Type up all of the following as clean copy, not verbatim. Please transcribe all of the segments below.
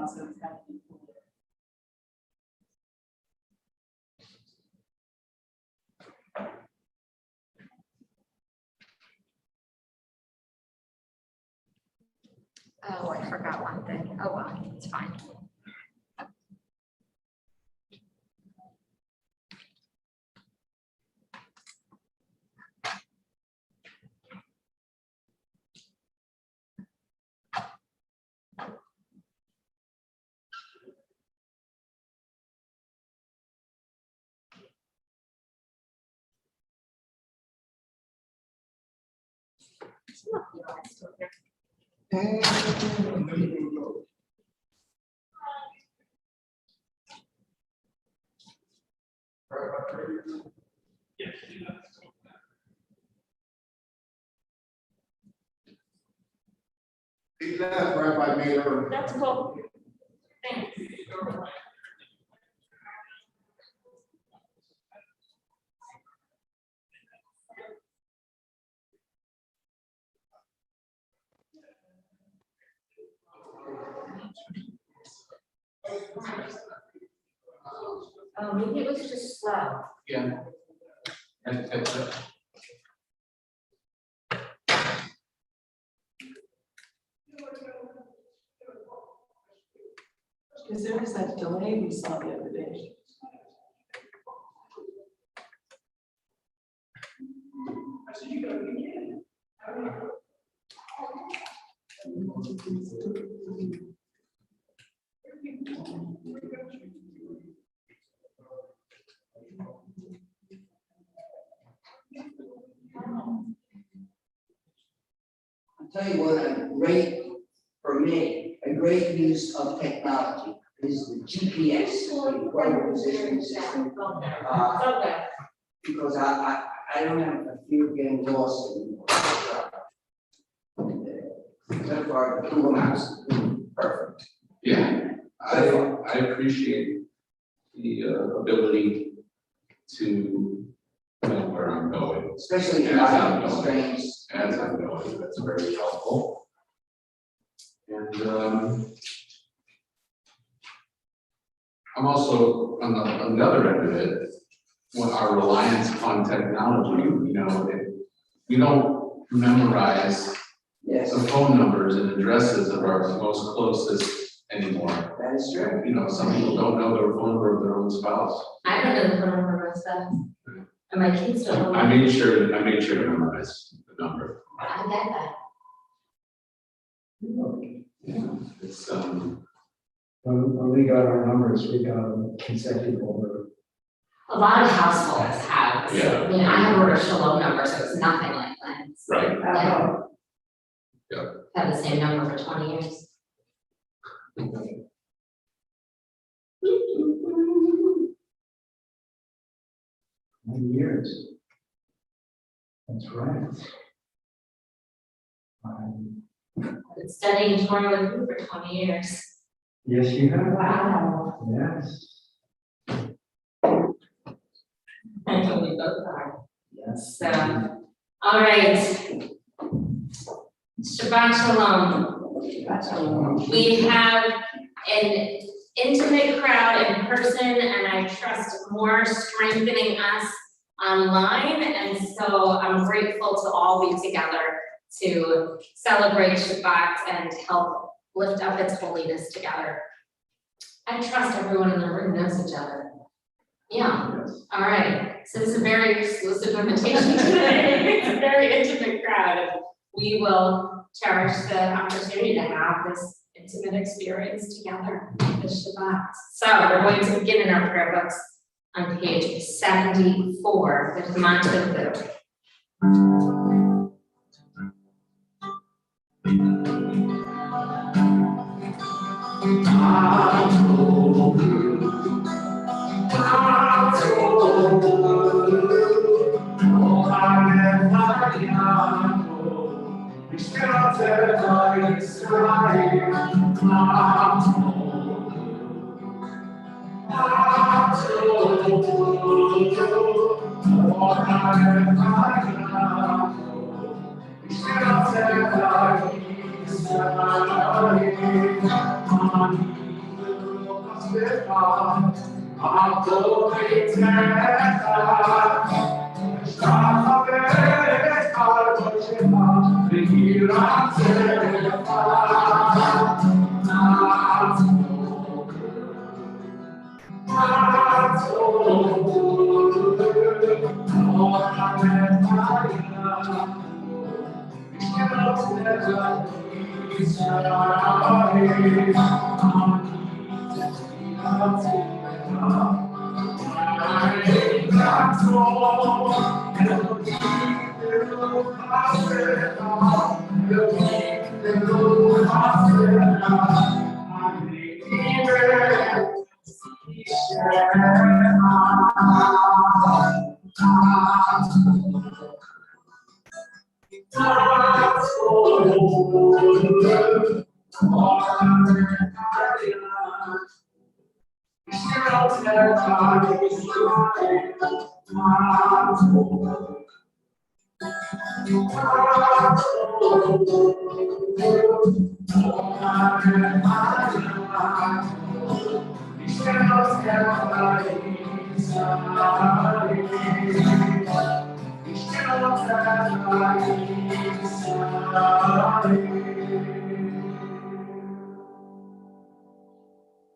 also it's got to be cooler. Oh, I forgot one thing. Oh, well, it's fine. He left Rabbi Mayor. That's cool. Thanks. Oh, maybe it was just slow. Yeah. Because there was that delay we saw the other day. I'll tell you what, for me, a great use of technology is the GPS, the weather positioning system. Because I don't have a fear of getting lost anymore. So far, the Google Maps, perfect. Yeah, I appreciate the ability to know where I'm going. Especially in As I'm light going. constraints. As I'm going, that's very helpful. And I'm also on the other end of it, when our reliance on technology, we don't memorize Yes, the phone numbers and addresses of our most closest anymore. that is true. Some people don't know their phone number of their own spouse. I don't know the phone number of myself. And my kids don't know. I made sure to memorize the number. I get that. Yeah, it's When we got our numbers, we got them consecutive over. A lot of households have. Yeah. I mean, I have a Shalom number, so it's nothing like that. It's right. like, Yeah. Had the same number for 20 years. 9 years. That's right. I've been studying Torah with you for 20 years. Yes, you have. Wow. Yes. I know we both are. Yes. So, all right. Shabbat Shalom. We have an intimate crowd in person, and I trust more strengthening us online. And so I'm grateful to all be together to celebrate Shabbat and help lift up its holiness together. I trust everyone in the room knows each other. Yeah, Yes. all right. So this is a very exclusive invitation today. It's a very intimate crowd. And we will cherish the opportunity to have this intimate experience together this Shabbat. So we're going to begin in our prayer books on page 74 with Montague.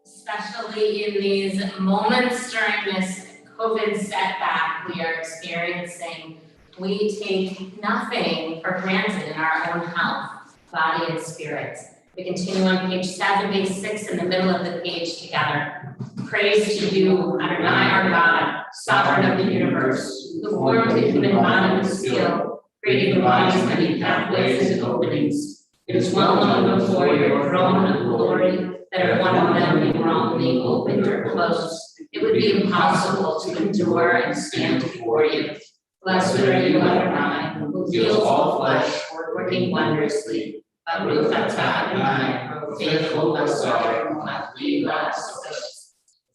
Especially in these moments during this COVID setback we are experiencing, we take nothing for granted in our own health, body and spirit. We continue on page 7, page 6 in the middle of the page together. Praise to you, Adonai our God, sovereign of the universe, who formed the human body with skill, creating the body's many pathways and openings. It is well known before your throne of glory that if one of them be wrongly opened or closed, it would be impossible to endure and stand before you. Blessed are you, Adonai, who heals all flesh, working wondrously. Baruch atah Adonai, faithful Basar,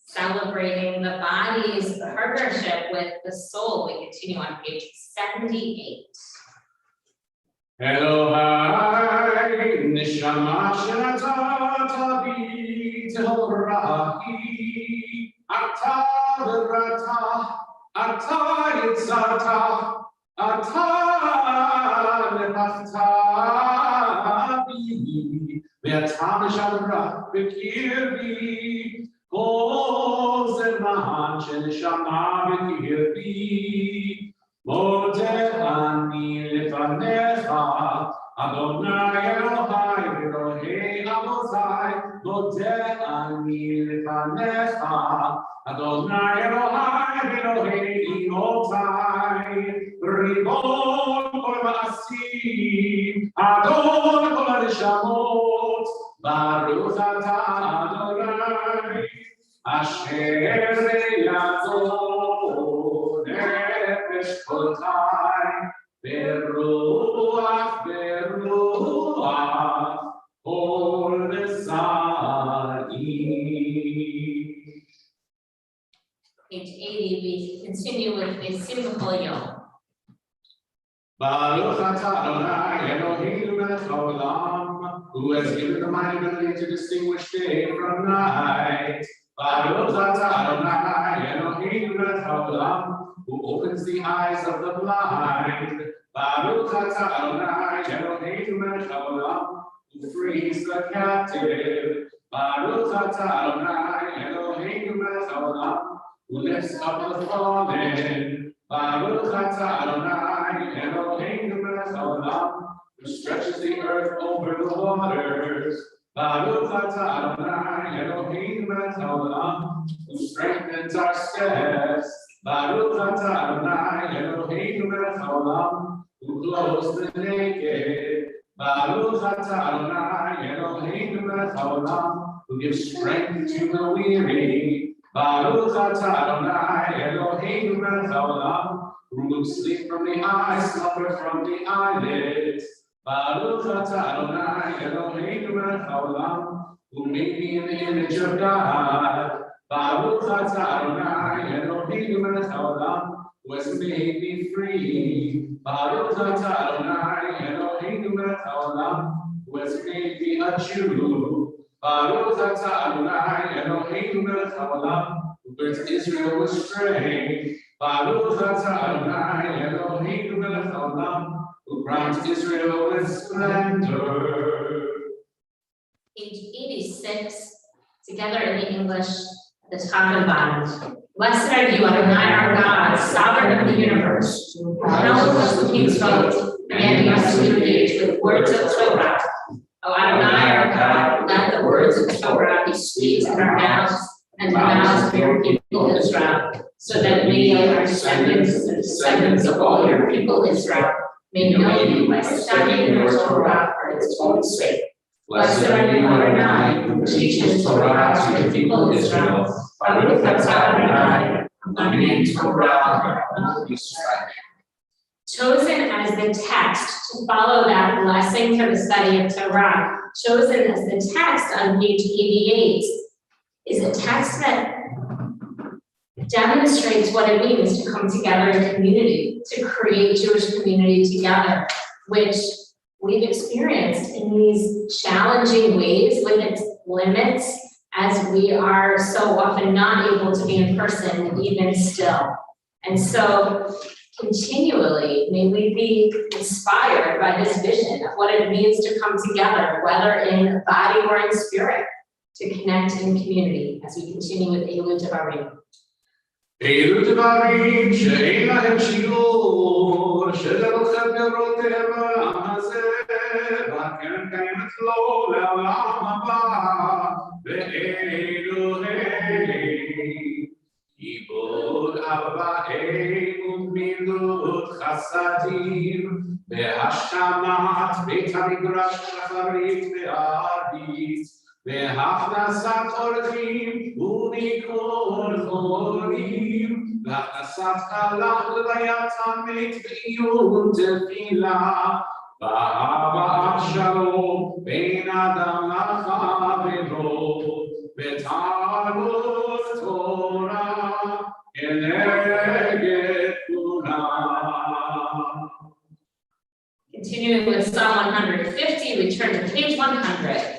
celebrating the body's partnership with the soul. We continue on page 78. Elohai, neshama shenata bi tehorah, ata berata, ata yitzata, ata nepachta bi, ve'ata meshamra b'kirbi, kol zeman sheneshama b'kirbi. Modeh ani lefanecha, Adonai Elohai Elohei Avosai. Modeh ani lefanecha, Adonai Elohai Elohei Imotai. Ribon kol ma'asim, Adon kol neshamot. Baruch atah Adonai, Asher yazor. Beruach, Kol Nesari. Page 80, we continue with a simple yom. Baruch atah Adonai Eloheinu melech haolam, who has given the mind ability to distinguish day from night. Baruch atah Adonai Eloheinu melech haolam, who opens the eyes of the blind. Baruch atah Adonai Eloheinu melech haolam, who frees the captive. Baruch atah Adonai Eloheinu melech haolam, who lifts up the fallen. Baruch atah Adonai Eloheinu melech haolam, who stretches the earth over the waters. Baruch atah Adonai Eloheinu melech haolam, who strengthens our steps. Baruch atah Adonai Eloheinu melech haolam, who clothes the naked. Baruch atah Adonai Eloheinu melech haolam, who gives strength to the weary. Baruch atah Adonai Eloheinu melech haolam, who removes sleep from the eyes, slumber from the eyelids. Baruch atah Adonai Eloheinu melech haolam, who made me in the image of God. Baruch atah Adonai Eloheinu melech haolam, who has made me free. Baruch atah Adonai Eloheinu melech haolam, who has made me a Jew. Baruch atah Adonai Eloheinu melech haolam, who brings Israel with strength. Baruch atah Adonai Eloheinu melech haolam, who crowns Israel with splendor. Page 86, together in the English, at the top and bottom. Blessed are you, Adonai, our God, sovereign of the universe, who knows the king's vote, commanding us to engage with words of Torah. O Adonai, our God, let the words of Torah be sweet in our mouths and the mouths of your people Israel, so that we, our descendants and descendants of all your people Israel, may know you by studying your Torah for its own sake. Blessed are you, Adonai, who teaches Torah to your people Israel. Baruch atah Adonai, learning Torah of Israel. Chosen as the text to follow that blessing for the study of Torah, chosen as the text on page 88, is a text that demonstrates what it means to come together in community, to create Jewish community together, which we've experienced in these challenging ways with its limits, as we are so often not able to be in person even still. And so continually, may we be inspired by this vision of what it means to come together, whether in body or in spirit, to connect in community as we continue with Eilu Devarim. Eilu Devarim she'ein lahem shiur, shedavochem berotem ha'am hazeh, v'keren kayemet lo le'olam haba, ve'eilu hei. Ibod Avvaim u'gmilut chasadim, ve'hashamat beit hamidrash shacharit ve'arbit, ve'hachnasat orchim u'bikor chorim, ve'hachnasat kalach levayat hamet ve'iyun tefila, va'aba'at shalom bein adam la'chavero, ve'talmud Torah Keneged kulam. Continuing with Psalm 150, we turn to page 100.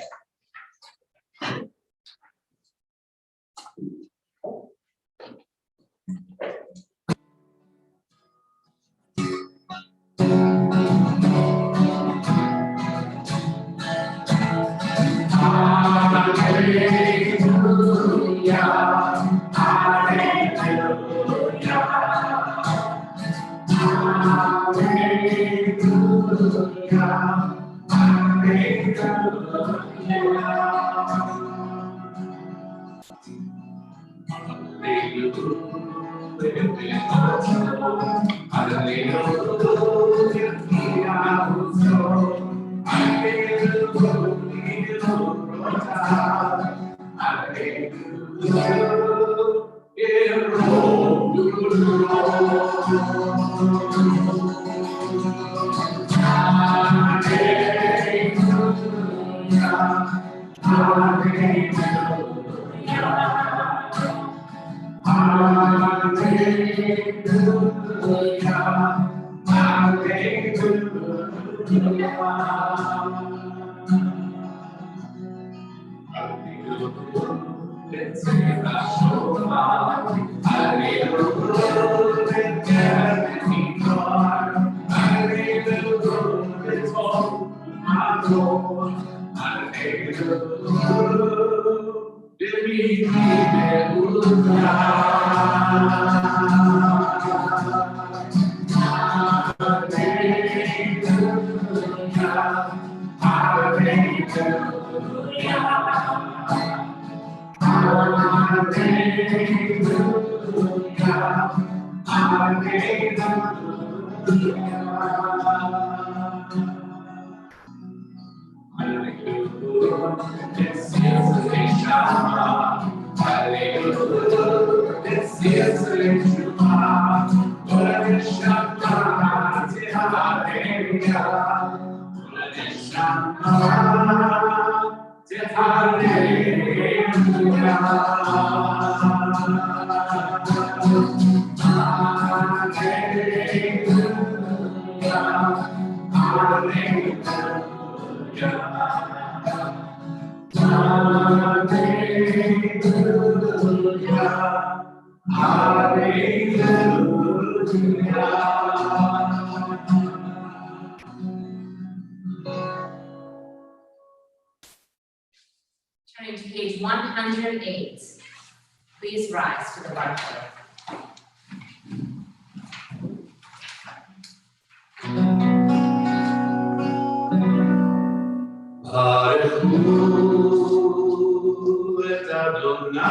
Turning to page 108, please rise to the barcode. Baruch et Adonai,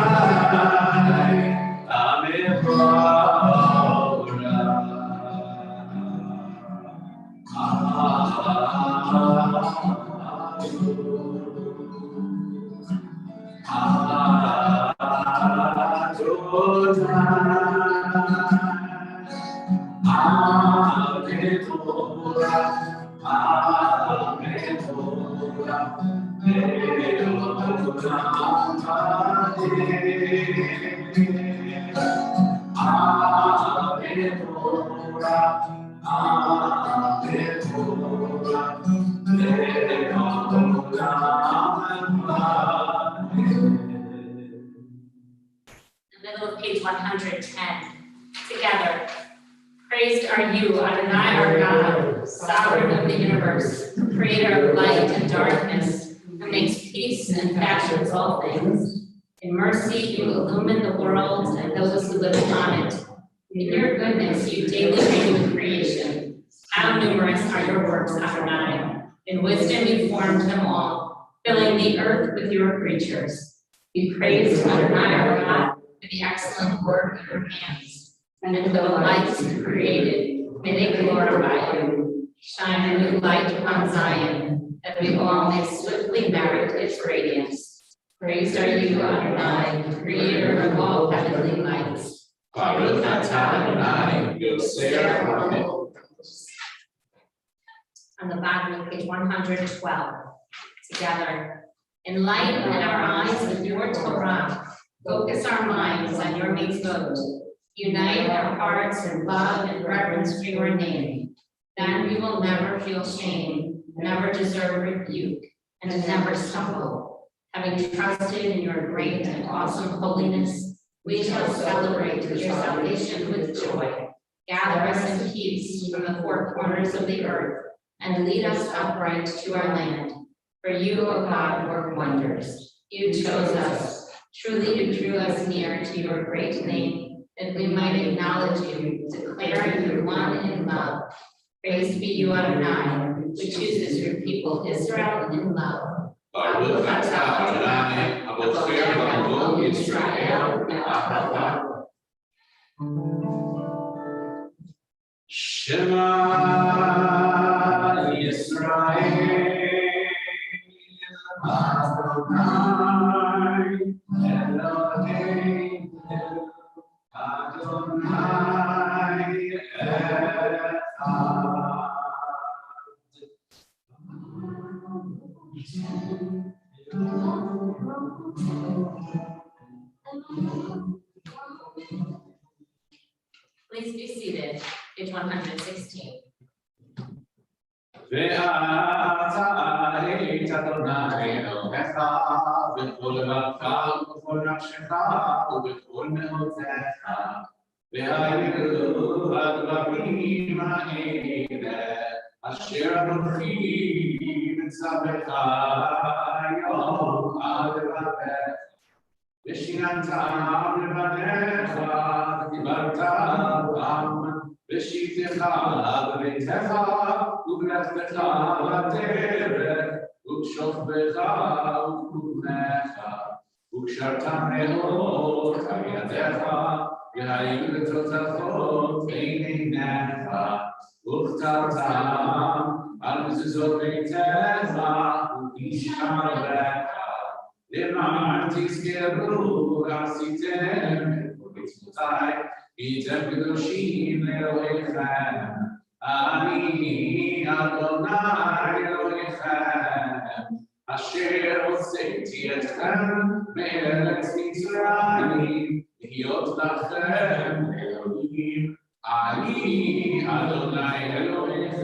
The middle of page 110. Together. Praised are you, Adonai our God, sovereign of the universe, creator of light and darkness, who makes peace and fashions all things. In mercy, you illumine the world and those who live upon it. In your goodness, you daily renew creation. How numerous are your works, Adonai. In wisdom, you formed them all, filling the earth with your creatures. Be praised, Adonai our God, for the excellent work of your hands. And for the lights you created, may they glorify you. Shine a new light upon Zion, that we all may swiftly merit its radiance. Praised are you, Adonai, creator of all heavenly lights. Baruch atah Adonai, Yosef HaMelech. On the bottom of page 112, together. Enlighten our eyes with your Torah. Focus our minds on your mitzvot. Unite our hearts in love and reverence for your name. Then we will never feel shame, never deserve rebuke, and never stumble. Having trusted in your great and awesome holiness, we shall celebrate your salvation with joy. Gather us in peace from the four corners of the earth, and lead us upright to our land. For you, O God, work wonders. You chose us. Truly you drew us near to your great name, that we might acknowledge you, declare you one in love. Praised be you, Adonai, who chooses your people Israel in love. Baruch atah Adonai, abocher b'amo Yisrael v'ahava. Shema Yisrael, Adonai Eloheinu, Adonai Echad. Please be seated, page 116. ואתה היית אדוני אלוהיך בכל לבבך ובכל נפשך ובכל מאודך והיו הדברים האלה אשר אנוכי מצווך היום על לבבך ושיננתם לבניך ודיברת בם בשבתך בביתך ובלכתך בדרך ובשוכבך ובקומך וקשרת מאוד על ידיך והיו לתותחות בין עיניך וכתבתם על מזוזות ביתך ובשעריך למען תזכרו ועשיתם את כל מצוותיי הייתם קדושים לאלוהיכם אני אדוני אלוהיכם אשר הוצאתי אתכם מארץ מצרים להיות לכם אלוהים אני אדוני אלוהיכם.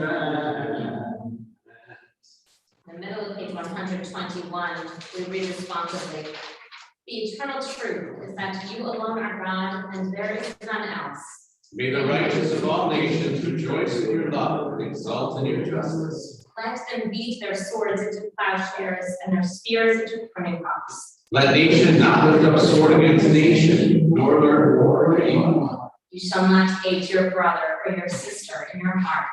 In the middle of page 121, we read responsibly. The eternal truth is that you alone are God and there is none else. May the righteous of all nations rejoice in your love and exult in your justice. Let them beat their swords into plowshares and their spears into pruning hooks. Let nation not lift up sword against nation, nor learn war or evil. You shall not hate your brother or your sister in your heart.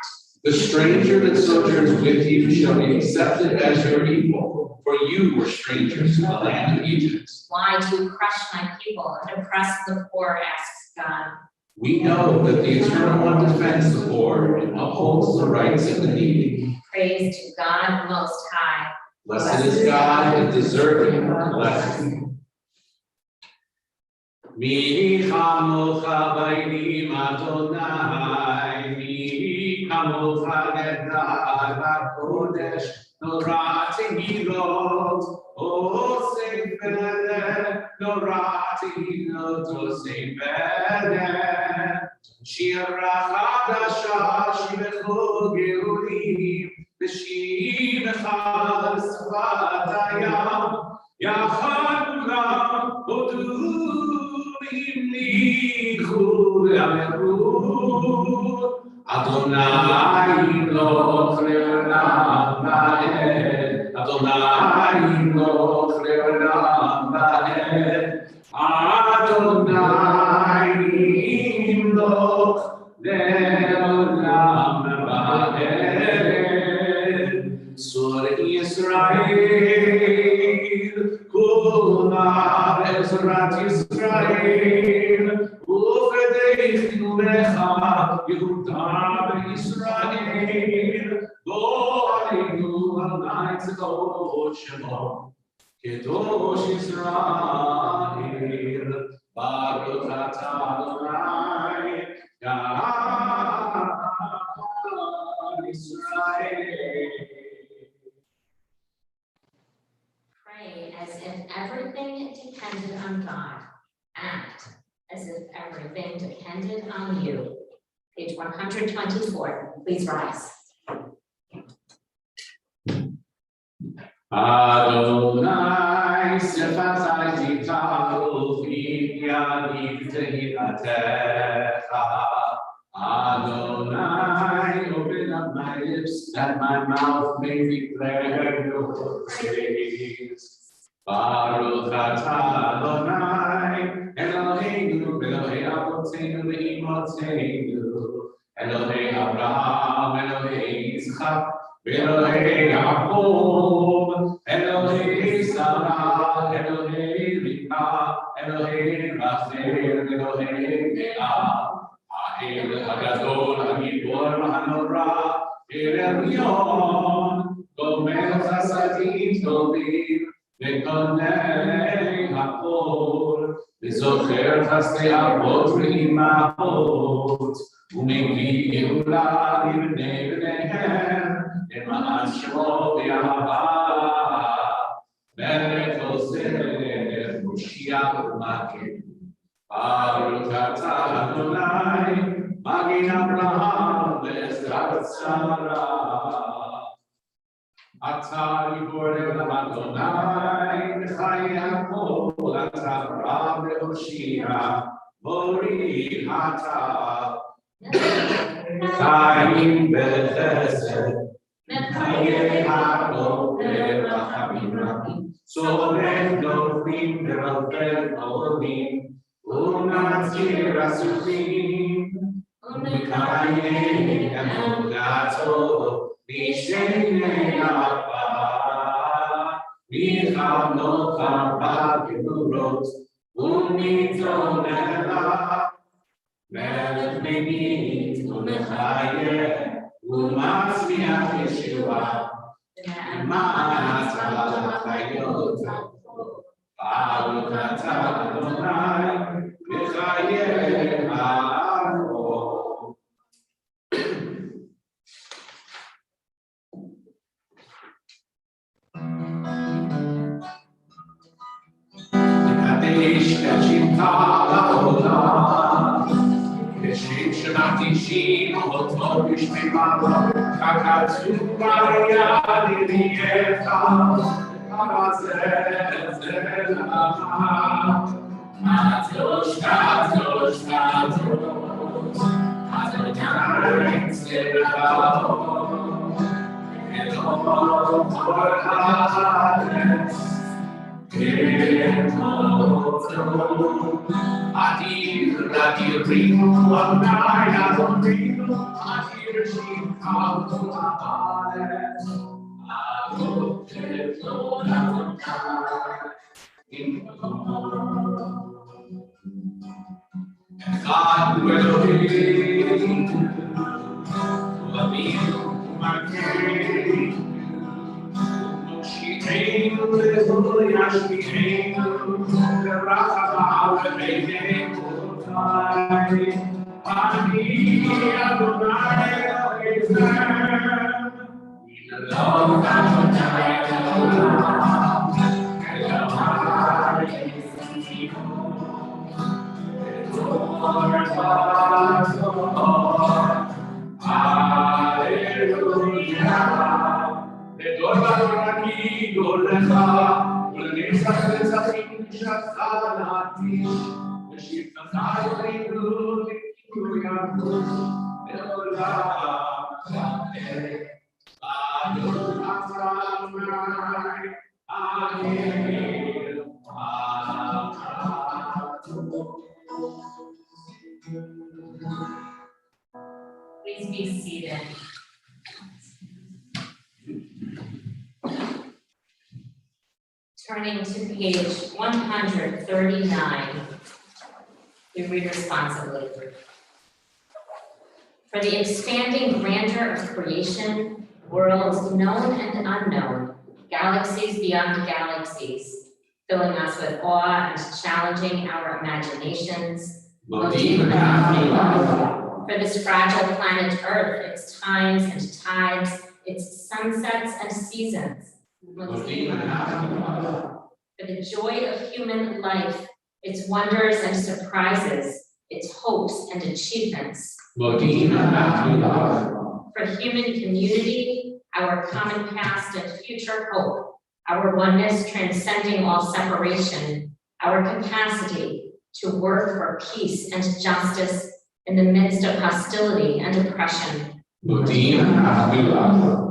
The stranger that sojourns with you shall be accepted as your equal, for you were strangers to the land of Egypt. Why do you crush my people and oppress the poor, asks God. We know that the Eternal One defends the poor and upholds the rights of the needy. Praise to God Most High. Blessed is God and deserving of blessing. Mi chamocha b'ayim Adonai, mi chamocha gedal ha'kodesh, Torah tehilot, o sefer, Torah tehilot, o sefer. Shir chadasha, shir gerulim, v'shir echad sfat hayam, yachad kulam, odu. Adonai lo leolam ba'ed, Adonai lo leolam ba'ed, Adonai lo leolam ba'ed. Sur Yisrael, kula Ezrat Yisrael, ufedeichnu lecha Yehuda b'Yisrael, lo aleinu Adonai tzedakot shemo, kedosh Yisrael, baruch atah Adonai, God Yisrael. Pray as if everything depended on God. Act as if everything depended on you. Page 124, please rise. Adonai sefatai titalu fi yadi tehilatecha. Adonai, open up my lips that my mouth may declare your praise. Baruch atah Adonai, Eloheinu, Elohei Avotenu ve'imoteinu, Elohei Abraham, Elohei Yitzchak, Elohei Yaakov, Elohei Sarah, Elohei Rivka, Elohei Rachel, Elohei Leah, Ha'el Hagadol, Hagibor, Hanora, El Elyon, Gomer Chasadim Tovim, Vekonei Hakol, V'zocher Chasdei Avot Ve'imahot, U'mevii Geula Livnei Bneihem, Ema'an Shemo V'Yahava, Melech Oseh, Moshiach U'Magen, Baruch atah Adonai, Magin Abraham ve'Ezrat Sarah. Atah Gibor Leolam Adonai, Chayei Hakol, Atah Rav ve'Hoshia, Mori Atah. Chaim v'Chesed, Chayei Hakol ve'Rachamim Rabim, Tzorech Dovim ve'Rofer Olim, U'Natzir Asufim, U'Mekayim Emunato, Mishenei Abba, Michamocha B'Gevurot, U'Mitzonela, Melech Megid U'Mechayeh, U'Matzmiach Yeshua, Ma'at Ha'Chayot, Baruch atah Adonai, Mechayeh ha'arot. Kadesh Shimcha la'olam, V'shem shemati shim oto b'shmei malo, Kakatzu b'yad yediecha, God will be my king. She came, hallelujah, she came, the Rabbah, the baby, Please be seated. Turning to page 139, we read responsibly. For the expanding grandeur of creation, worlds known and unknown, galaxies beyond galaxies, filling us with awe and challenging our imaginations. For this fragile planet Earth, its times and tides, its sunsets and seasons. For the joy of human life, its wonders and surprises, its hopes and achievements. For human community, our common past and future hope, our oneness transcending all separation, our capacity to work for peace and justice in the midst of hostility and oppression.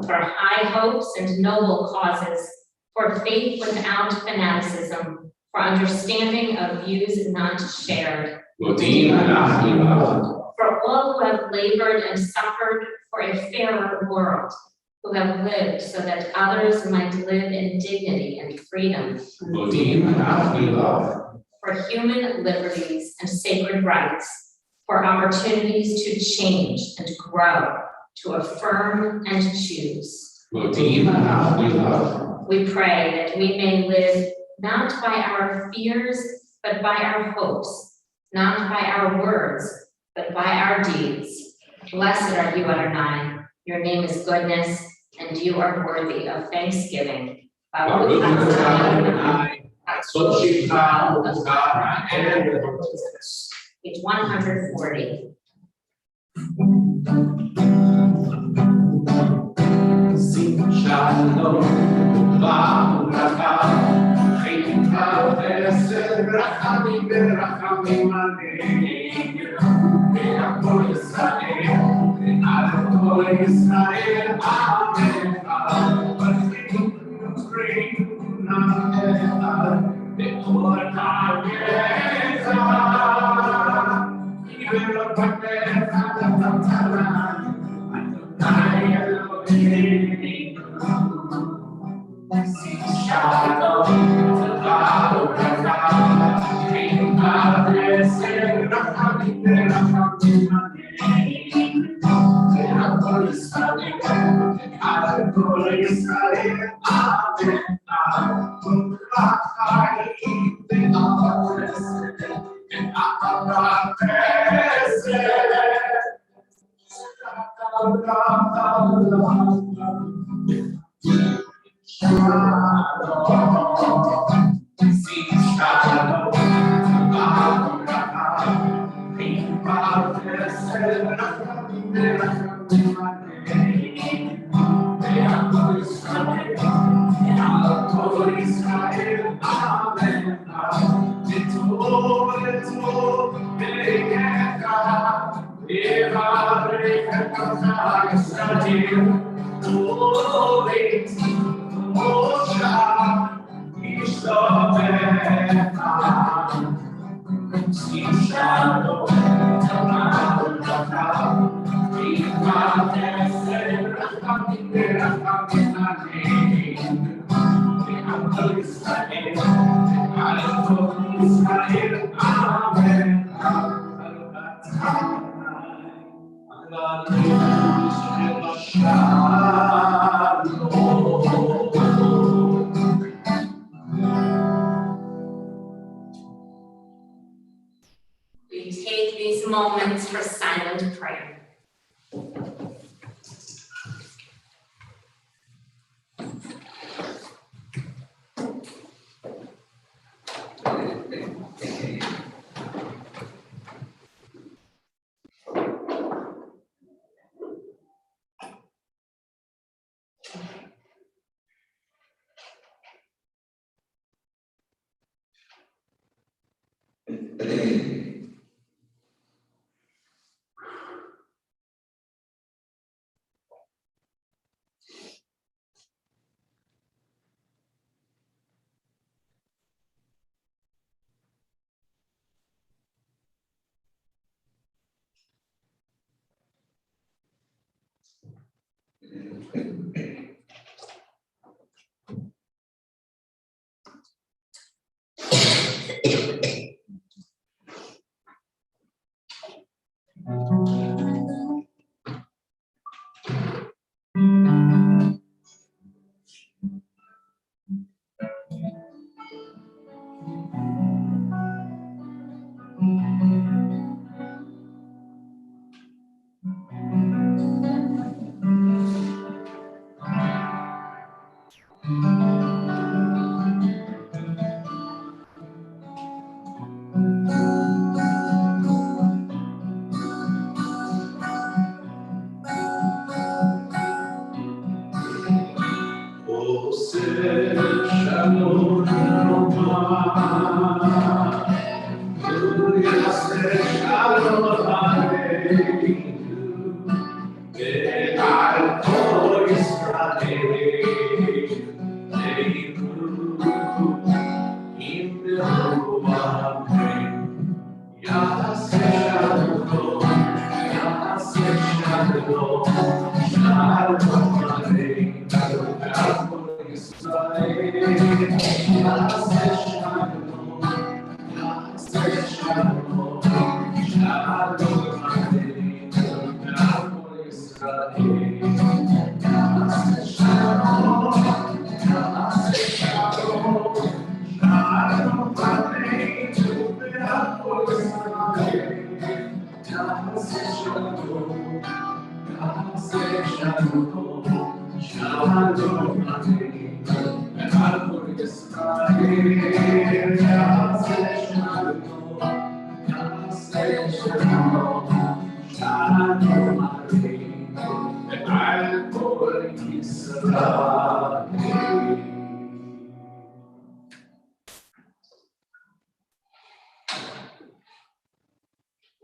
For high hopes and noble causes, for faith without fanaticism, for understanding of views not shared. For all who have labored and suffered for a fairer world, who have lived so that others might live in dignity and freedom. For human liberties and sacred rights, for opportunities to change and grow, to affirm and choose. We pray that we may live not by our fears, but by our hopes, not by our words, but by our deeds. Blessed are you, Adonai. Your name is goodness, and you are worthy of thanksgiving. Page 140. We take these moments for silent prayer.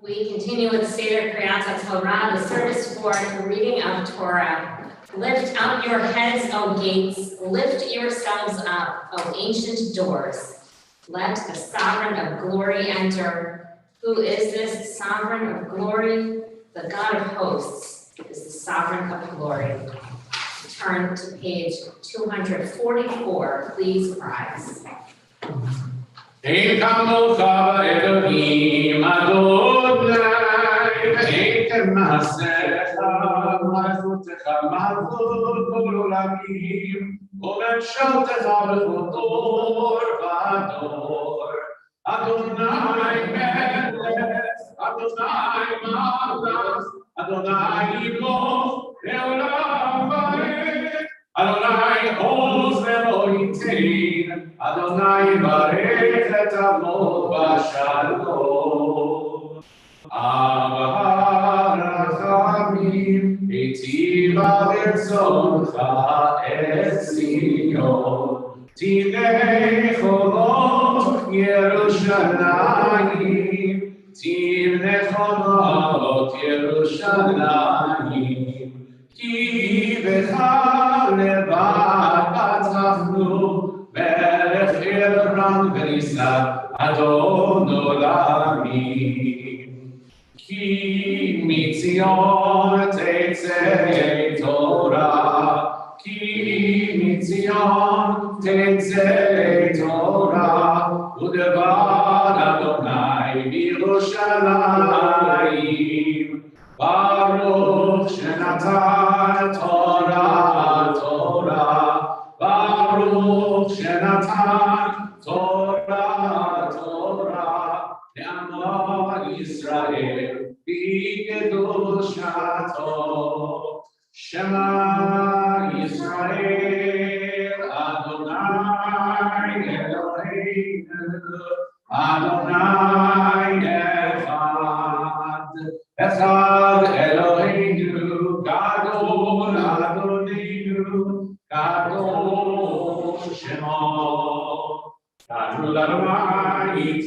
We continue with Seder Kriyat Torah, the service for the reading of Torah. Lift up your heads, O gates, lift yourselves up, O ancient doors. Let the sovereign of glory enter. Who is this sovereign of glory? The God of hosts is the sovereign of glory. Turn to page 244, please rise. Ein kamocha Elohim Adonai, ein kemaasecha malchutecha malchut kol olamim, u'menshaltecha bechol dor v'dor. Adonai melech, Adonai malach, Adonai yimloch le'olam va'ed. Adonai oz ve'lo yitein, Adonai barech et amo b'shalom. Avarachamim hitiva berzoncha et Zion. Tinei cholot Yerushalayim שים נכונות ירושלים, כי בך לבד בטחנו, מלך ערם ונישא אדון עולמים. כי מציון תצא תורה, כי מציון תצא תורה, ודבר אדוני בירושלים. ברוך שנתן תורה תורה, ברוך שנתן תורה תורה, לעמו ישראל בקדושתו. שמע ישראל אדוני אלוהינו, אדוני אחד, אחד אלוהינו גדול אדוננו, גדול שמו. גדול אדוני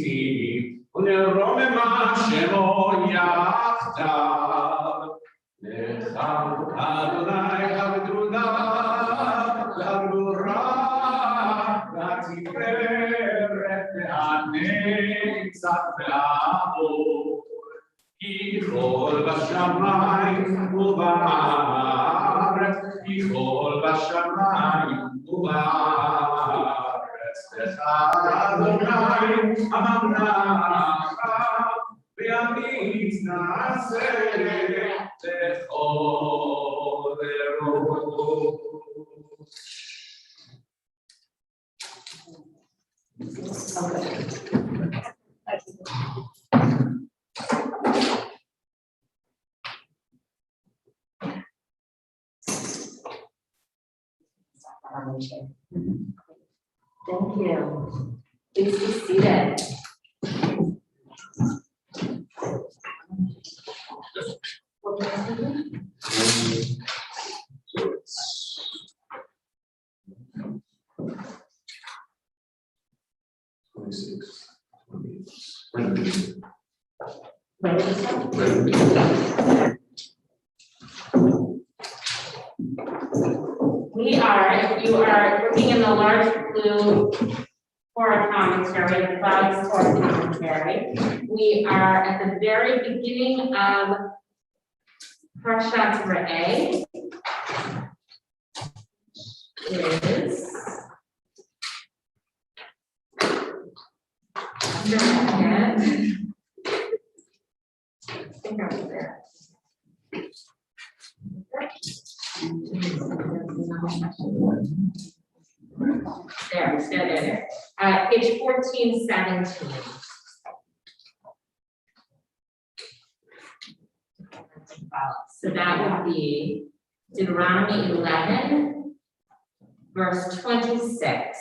ולרוממה שמו יחדיו. לך אדוני הגדולה, לגבורה, לתפארת והנצח והאור. כי כל בשמיים ובארץ, כי כל בשמיים ובארץ. לך אדוני הממלכה, ואמיץ נעשה לכל ראש. Thank you. Please be seated. If you are looking in the large blue Torah commentary, the Clouds Torah commentary, we are at the very beginning of Parashat Re'eh. Is there. Page 1417. So that would be Deuteronomy 11, verse 26.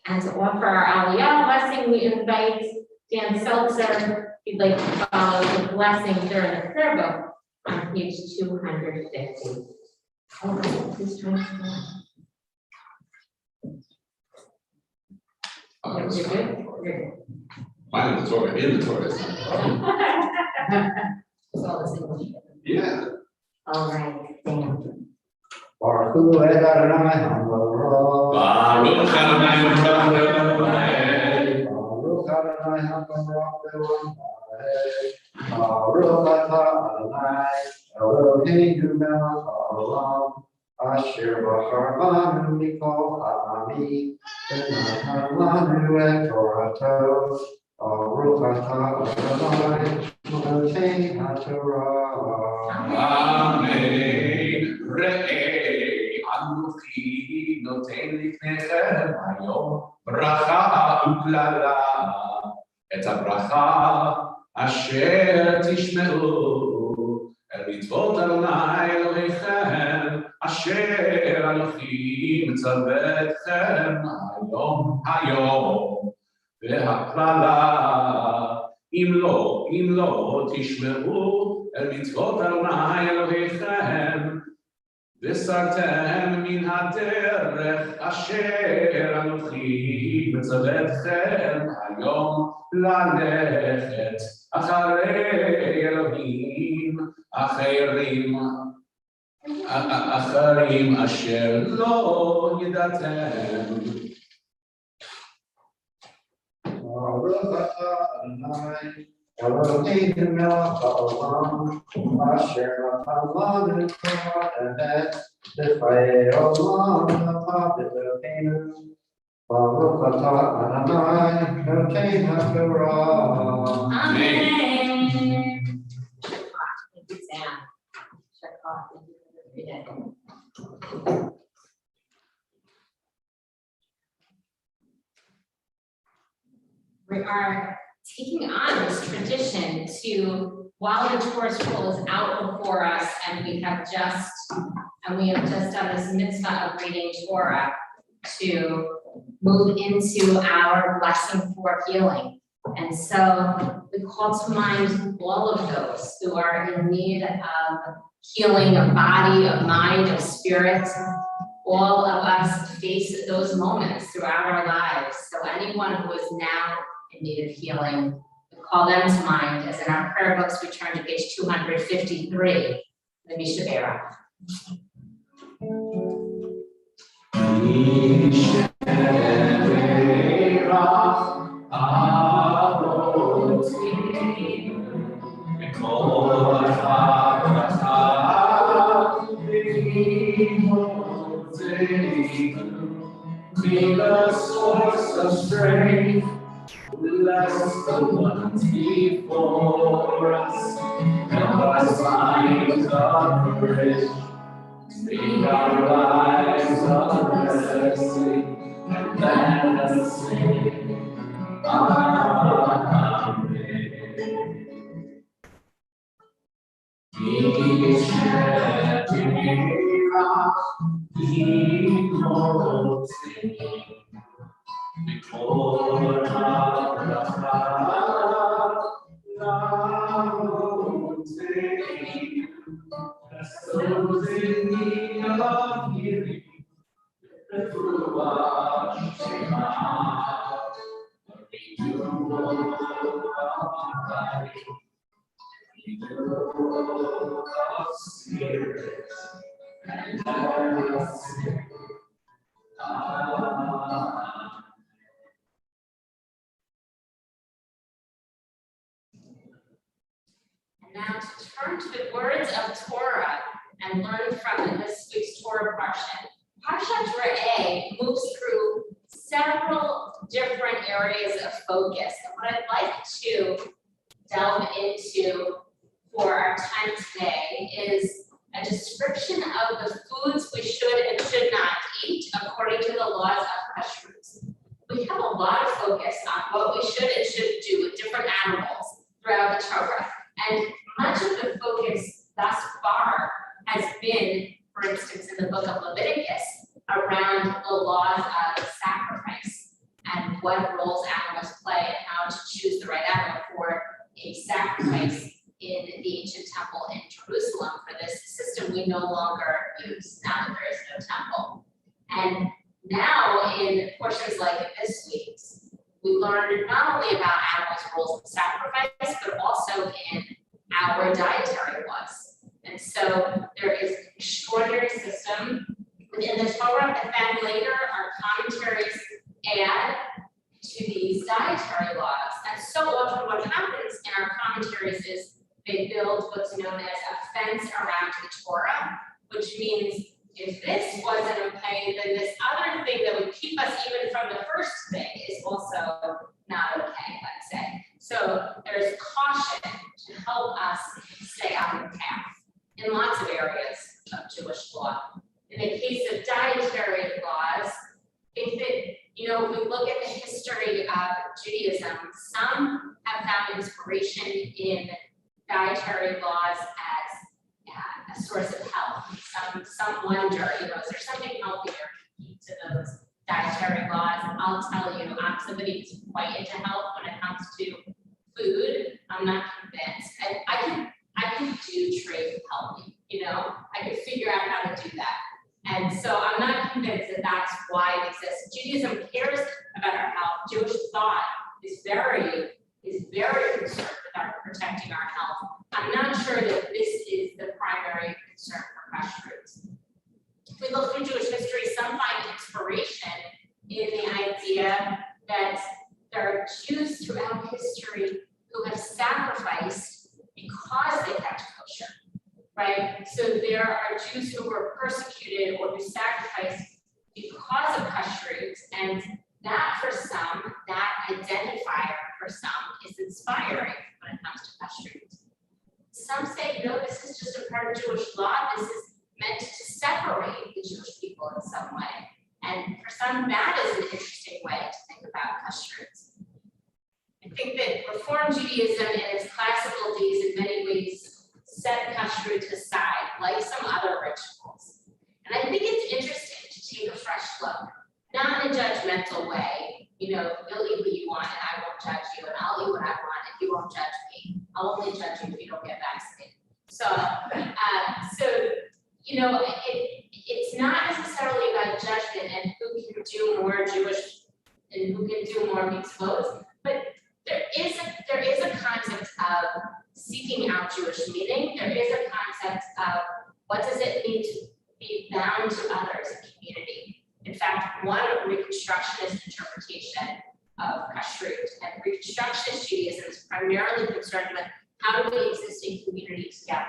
And to offer our Aliyah blessing, we invite Dan Seltzer, if you'd like to follow the blessing during the prayer book on page 250. Oh, please try to. You're good? You're good. Mine is Torah, in the Torah. It's all the same. Yeah. All right, Dan. Baruch Hu Adonai Hamorah. Baruch Adonai Hamorah. Baruch Adonai Hamorah Be'olam. Baruch Atah Adonai Eloheinu melech haolam, asher bachar banu mikol ha'amim, v'natan lanu et Torato. Baruch Atah Adonai Notei HaTorah. Amen. Re'eh Anochi noten לפניכם היום ברכה וקללה, את הברכה אשר תשמעו אל מצוות אדוני אלוהיכם, אשר אנוכי מצווה אתכם היום. והקללה, אם לא תשמעו אל מצוות אדוני אלוהיכם, וסרתם מן הדרך אשר אנוכי מצווה אתכם היום ללכת אחרי אלוהים אחרים אשר לא ידעתם. Elohim melech haolam, asher natan לנו תורה אמת, בחיי עולם נתת אלוהינו. ברוך אתה אדוני נותן התורה. Amen. Thank you, Sam. Shabbat. Every day. We are taking on this tradition to, while the Torah scroll is out before us, and we have just done this mitzvah of reading Torah, to move into our blessing for healing. And so we call to mind all of those who are in need of healing of body, of mind, of spirit. All of us face those moments throughout our lives. So anyone who is now in need of healing, we call them to mind, as in our prayer books, we turn to page 253, the Mishabera. Be the source of strength, bless the ones before us, help us find the courage, speak our lives of blessing, and let us sing, Amen. And now to turn to the words of Torah and learn from this week's Torah portion. Parshat Re'eh moves through several different areas of focus. And what I'd like to delve into for our time today is a description of the foods we should and should not eat according to the laws of kashrut. We have a lot of focus on what we should and shouldn't do with different animals throughout the Torah. And much of the focus thus far has been, for instance, in the book of Leviticus, around the laws of sacrifice and what roles animals play and how to choose the right animal for a sacrifice in the ancient temple in Jerusalem for this system we no longer use now that there is no temple. And now in portions like this week's, we learned not only about animals' roles in sacrifice, but also in our dietary laws. And so there is an extraordinary system within the Torah, and then later our commentaries add to these dietary laws. And so often what happens in our commentaries is they build what's known as a fence around the Torah, which means if this wasn't okay, then this other thing that would keep us even from the first thing is also not okay, let's say. So there's caution to help us stay on the path in lots of areas of Jewish law. In the case of dietary laws, if we look at the history of Judaism, some have found inspiration in dietary laws as a source of health. Some wonder, is there something healthier to those dietary laws? And I'll tell you, I'm somebody who's quite into health when it comes to food. I'm not convinced. I can do trade healthy, I can figure out how to do that. very concerned with our protecting our health. I'm not sure that this is the primary concern for Kashrut. If we look through Jewish history, some find inspiration in the idea that there are Jews throughout history who have sacrificed because they kept kosher, right? So there are Jews who were persecuted or who sacrificed because of kashrut, and that for some, that identifier for some is inspiring when it comes to kashrut. Some say, no, this is just a part of Jewish law. This is meant to separate the Jewish people in some way. And for some, that is an interesting way to think about kashrut. I think that Reform Judaism in its classical days in many ways set kashrut aside, like some other rituals. And I think it's interesting to take a fresh look, not in a judgmental way. You know, you'll eat what you want and I won't judge you, and I'll eat what I want and you won't judge me. I'll only judge you if you don't get vaccinated. So you know, it's not necessarily about judgment and who can do more Jewish and who can do more mitzvot, but there is a concept of seeking out Jewish meaning. There is a concept of what does it mean to be bound to others in community. In fact, one Reconstructionist interpretation of kashrut, and Reconstructionist Judaism is primarily concerned with how do we exist in community together.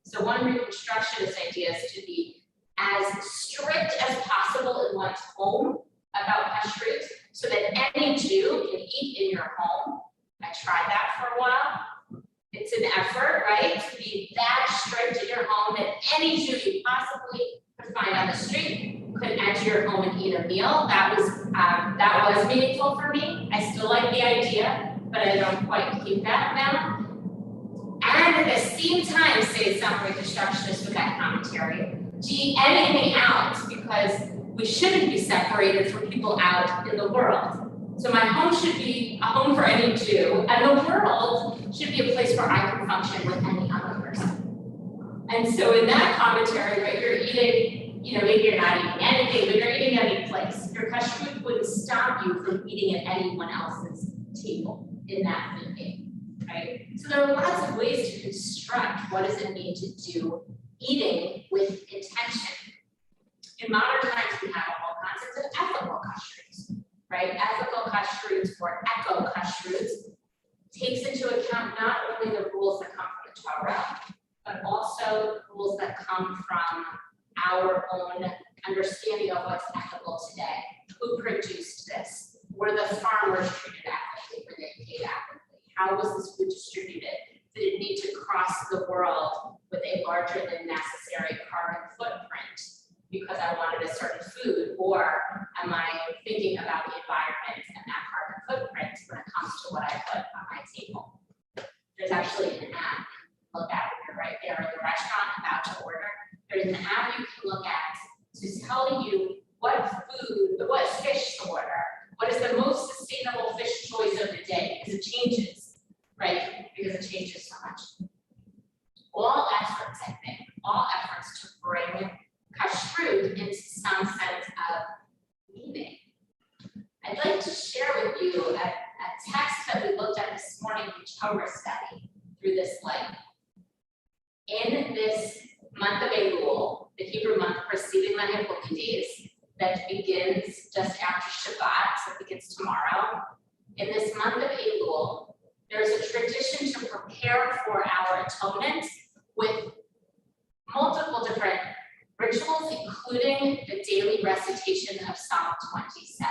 So one Reconstructionist idea is to be as strict as possible in one's home about kashrut, so that any Jew can eat in your home. I tried that for a while. It's an effort, right, to be that strict in your home that any Jew you possibly could find on the street could enter your home and eat a meal. That was meaningful for me. I still like the idea, but I don't quite keep that now. And at the same time, say some Reconstructionists with that commentary, to eat anything out because we shouldn't be separated from people out in the world. So my home should be a home for any Jew, and the world should be a place where I can function with any other person. And so in that commentary, right, you're eating, you know, maybe you're not eating anything, but you're eating any place. Your kashrut wouldn't stop you from eating at anyone else's table in that meeting, right? So there are lots of ways to construct what does it mean to do eating with intention. In modern times, we have a whole concept of ethical kashrut, right? Ethical kashrut or eco kashrut takes into account not only the rules that come from the Torah, but also rules that come from our own understanding of what's ethical today. Who produced this? Were the farmers treated ethically? Were they paid ethically? How was this food distributed? Did it need to cross the world with a larger than necessary carbon footprint because I wanted a certain food, or am I thinking about the environment and that carbon footprint when it comes to what I put on my table? There's actually an app you can look at when you're right there in the restaurant about to order. There's an app you can look at to tell you what fish to order, what is the most sustainable fish choice of the day, because it changes, right? Because it changes so much. All efforts, I think, to bring kashrut into some sense of meaning. I'd like to share with you a text that we looked at this morning in Torah study through this light. In this month of Elul, the Hebrew month preceding the Holy Days, that begins just after Shabbat, so it begins tomorrow. In this month of Elul, there's a tradition to prepare for our atonement with multiple different rituals, including the daily recitation of Psalm 27.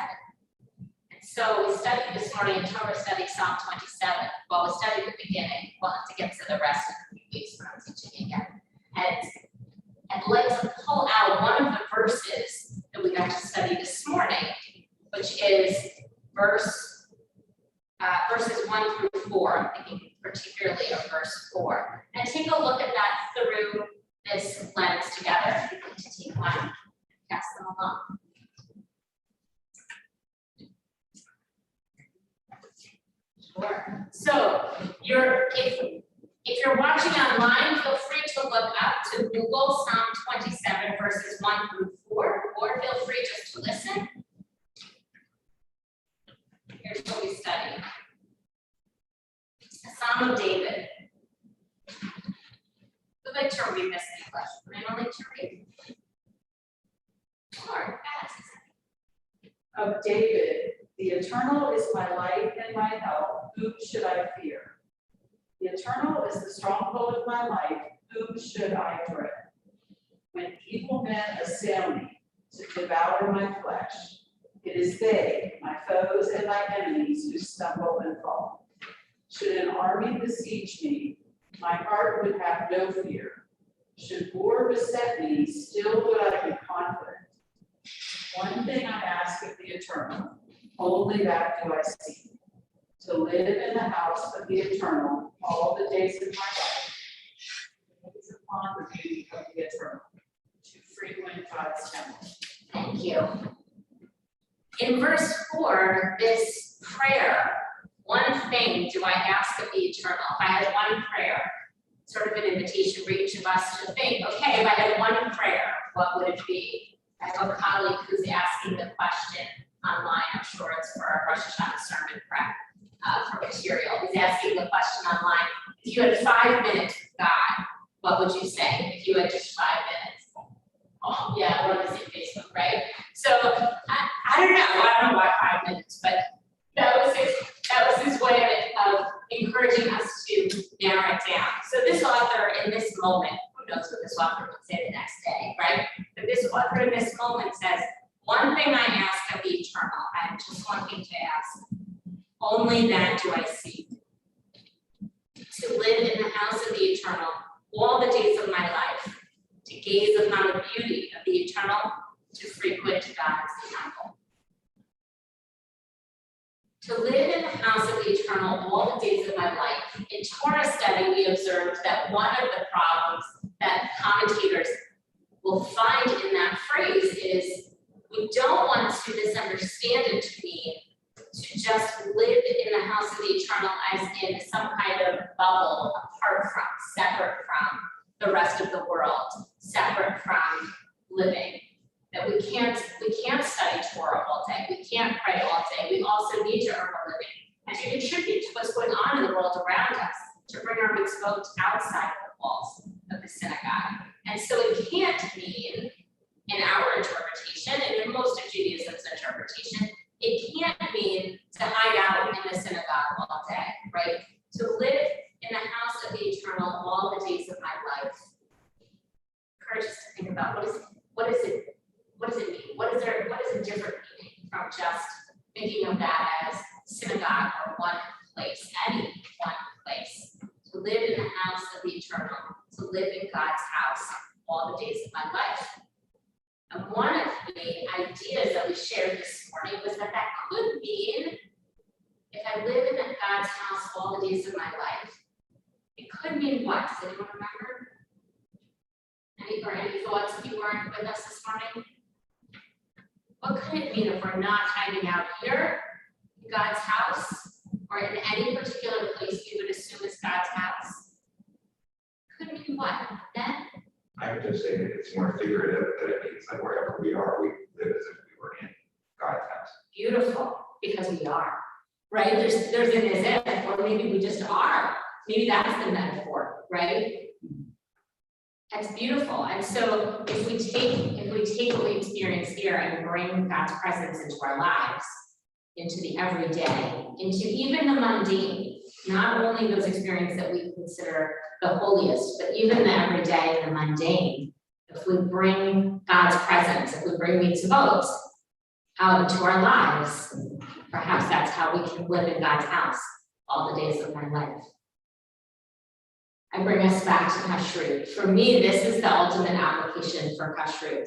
And so we studied this morning in Torah study Psalm 27. Well, we studied the beginning. We'll have to get to the rest in a few weeks when I'm teaching again. And I'd like to pull out one of the verses that we got to study this morning, which is verses 1 through 4. I'm thinking particularly of verse 4. And take a look at that through this lens together. If you'd like to take one and pass them along. Sure. So if you're watching online, feel free to look up to Google Psalm 27 verses 1 through 4, or feel free just to listen. Here's what we studied. A Psalm of David. Who'd like to read this in English? Would anyone like to read? Sure, yes. Of David, the eternal is my light and my help, whom should I fear? The eternal is the stronghold of my life, whom should I dread? When evil men assail me to devour my flesh, it is they, my foes and my enemies, who stumble and fall. Should an army besiege me, my heart would have no fear. Should war beset me, still would I be confident. One thing I ask of the eternal, only that do I seek, to live in the house of the eternal all the days of my life. Gaze upon the beauty of the eternal, to frequent God's temple. Thank you. In verse 4, this prayer, one thing do I ask of the eternal? If I had one prayer, sort of an invitation for each of us to think, okay, if I had one prayer, what would it be? I have a colleague who's asking the question online. I'm sure it's for our Rosh Hashanah sermon prep for material. He's asking the question online. If you had 5 minutes with God, what would you say? If you had just 5 minutes? Oh, yeah, we're on the same Facebook, right? So I don't know. I don't know why 5 minutes, but that was his way of encouraging us to narrow it down. So this author in this moment, who knows what this author would say the next day, right? But this author in this moment says, one thing I ask of the eternal, I have just one thing to ask. Only that do I seek. To live in the house of the eternal all the days of my life, to gaze upon the beauty of the eternal, to frequent God's temple. To live in the house of the eternal all the days of my life. In Torah study, we observed that one of the problems that commentators will find in that phrase is we don't want to misunderstand it to mean to just live in the house of the eternal as in some kind of bubble, apart from, separate from the rest of the world, separate from living. That we can't study Torah all day, we can't pray all day, we also need to earn a living and to contribute to what's going on in the world around us, to bring our mitzvot outside of the walls of the synagogue. And so it can't mean, in our interpretation, and in most of Judaism's interpretation, it can't mean to hide out in the synagogue all day, right? To live in the house of the eternal all the days of my life. Encourage us to think about what does it mean? What is a different meaning from just thinking of that as synagogue or one place, any one place? To live in the house of the eternal, to live in God's house all the days of my life. And one of the ideas that we shared this morning was that could mean, if I live in God's house all the days of my life, it could mean what? Does anyone remember? Any thoughts if you weren't with us this morning? What could it mean if we're not hiding out here in God's house or in any particular place we would assume is God's house? Could mean what? Then? I would just say that it's more figurative, that it means that wherever we are, we live as if we were in God's house. Beautiful, because we are, right? There's an as if, or maybe we just are. Maybe that's the metaphor, right? That's beautiful. And so if we take what we experience here and bring God's presence into our lives, into the everyday, into even the mundane, not only those experiences that we consider the holiest, but even the everyday and the mundane, if we bring God's presence, if we bring mitzvot out into our lives, perhaps that's how we can live in God's house all the days of my life. I bring us back to kashrut. For me, this is the ultimate application for kashrut.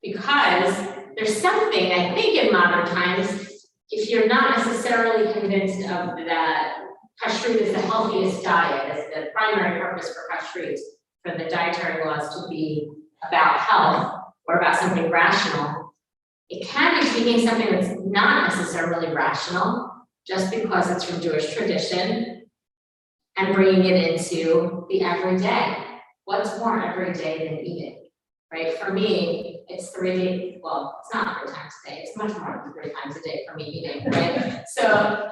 Because there's something, I think in modern times, if you're not necessarily convinced of that kashrut is the healthiest diet, as the primary purpose for kashrut, for the dietary laws to be about health or about something rational, it can be taking something that's not necessarily rational, just because it's from Jewish tradition, and bringing it into the everyday. What's more everyday than eating, right? For me, it's 3 days, well, it's not 3 times a day, it's much more than 3 times a day for me eating, right? So